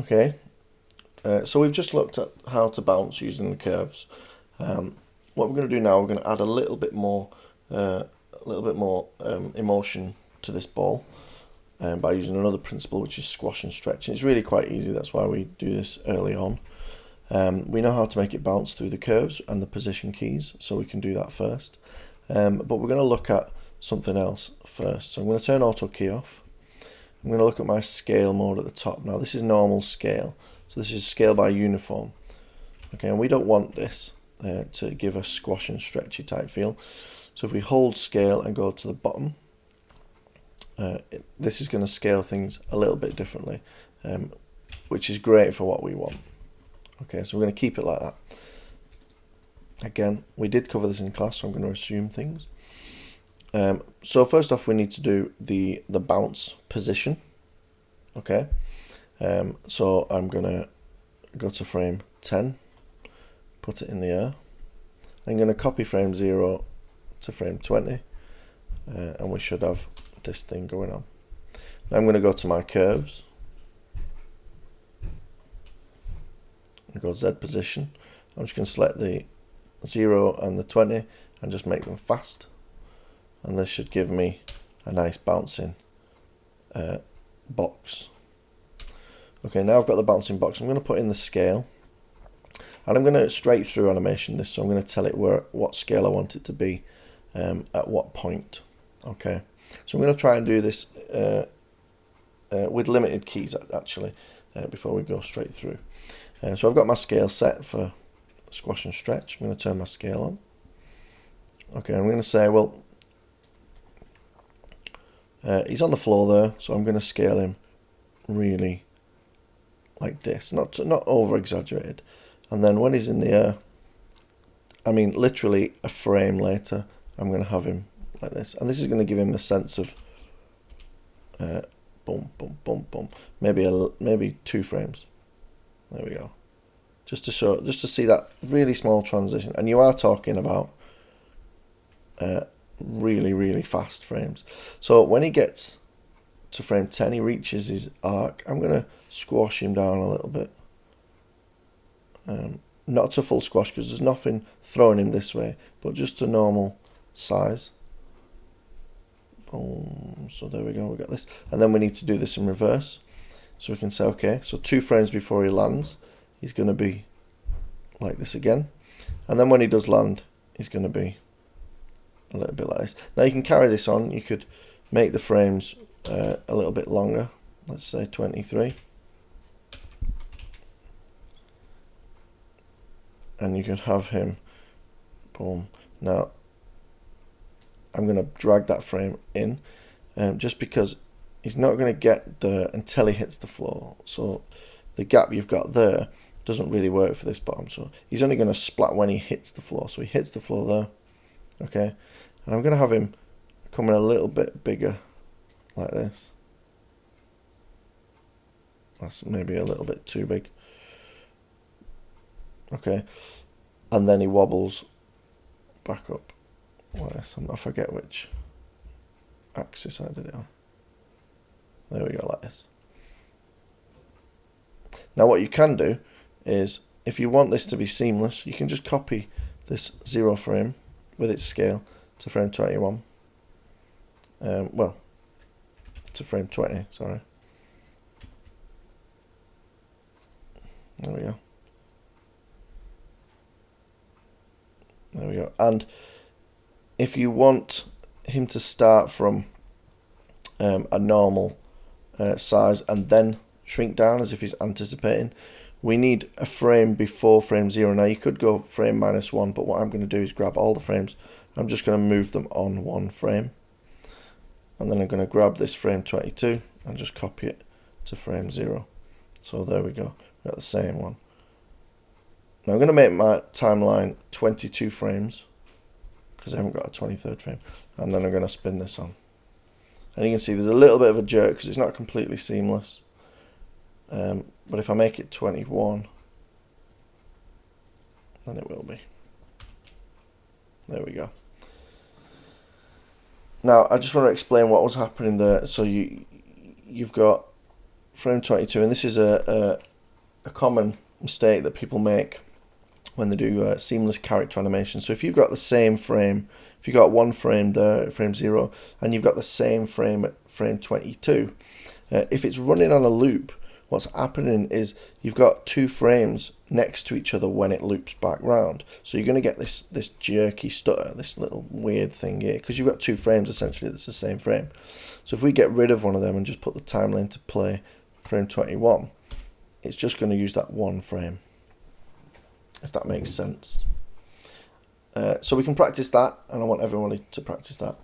Okay, so we've just looked at how to bounce using the curves. What we're going to do now, we're going to add a little bit more emotion to this ball by using another principle, which is squash and stretch. And it's really quite easy. That's why we do this early on. We know how to make it bounce through the curves and the position keys, so we can do that first. But we're going to look at something else first. So I'm going to turn auto key off. I'm going to look at my scale mode at the top. Now this is normal scale, so this is scale by uniform. Okay, and we don't want this to give a squash and stretchy type feel. So if we hold scale and go to the bottom, this is going to scale things a little bit differently, which is great for what we want. Okay, so we're going to keep it like that. Again, we did cover this in class, so I'm going to assume things. So first off, we need to do the bounce position. Okay, so I'm going to go to frame 10, put it in the air. I'm going to copy frame 0 to frame 20, and we should have this thing going on. Now I'm going to go to my curves and go Z position. I'm just going to select the 0 and the 20 and just make them fast, and this should give me a nice bouncing box. Okay, now I've got the bouncing box. I'm going to put in the scale, and I'm going to straight through animation this, so I'm going to tell it what scale I want it to be at what point. Okay, so I'm going to try and do this with limited keys actually before we go straight through. So I've got my scale set for squash and stretch. I'm going to turn my scale on. Okay, I'm going to say, well, he's on the floor there, so I'm going to scale him really like this, not over exaggerated. And then when he's in the air, I mean literally a frame later, I'm going to have him like this, and this is going to give him a sense of boom, boom, boom, boom. Maybe 2 frames. There we go. Just to see that really small transition, and you are talking about really, really fast frames. So when he gets to frame 10, he reaches his arc. I'm going to squash him down a little bit. Not to full squash because there's nothing throwing him this way, but just to normal size. Boom. So there we go, we got this. And then we need to do this in reverse. So we can say, okay, so 2 frames before he lands, he's going to be like this again. And then when he does land, he's going to be a little bit like this. Now you can carry this on. You could make the frames a little bit longer. Let's say 23. And you could have him, boom. Now, I'm going to drag that frame in, just because he's not going to get there until he hits the floor. So the gap you've got there doesn't really work for this bottom. So he's only going to splat when he hits the floor. So he hits the floor there, okay? And I'm going to have him coming a little bit bigger, like this. That's maybe a little bit too big. Okay, and then he wobbles back up. I forget which axis I did it on. There we go, like this. Now what you can do is, if you want this to be seamless, you can just copy this 0 frame with its scale to frame 21. Well, to frame 20, sorry. There we go. There we go. And if you want him to start from a normal size and then shrink down as if he's anticipating, we need a frame before frame 0. Now you could go frame -1, but what I'm going to do is grab all the frames. I'm just going to move them on 1 frame. And then I'm going to grab this frame 22 and just copy it to frame 0. So there we go. We've got the same one. Now I'm going to make my timeline 22 frames because I haven't got a 23rd frame, and then I'm going to spin this on. And you can see there's a little bit of a jerk because it's not completely seamless. But if I make it 21, then it will be. There we go. Now I just want to explain what was happening there. So you've got frame 22, and this is a a common mistake that people make when they do seamless character animation. So if you've got the same frame, if you've got one frame there at frame 0 and you've got the same frame at frame 22, if it's running on a loop, what's happening is you've got 2 frames next to each other when it loops back round. So you're going to get this jerky stutter, this little weird thing here, because you've got 2 frames essentially that's the same frame. So if we get rid of one of them and just put the timeline to play frame 21, it's just going to use that one frame, if that makes sense. So we can practice that, and I want everyone to practice that.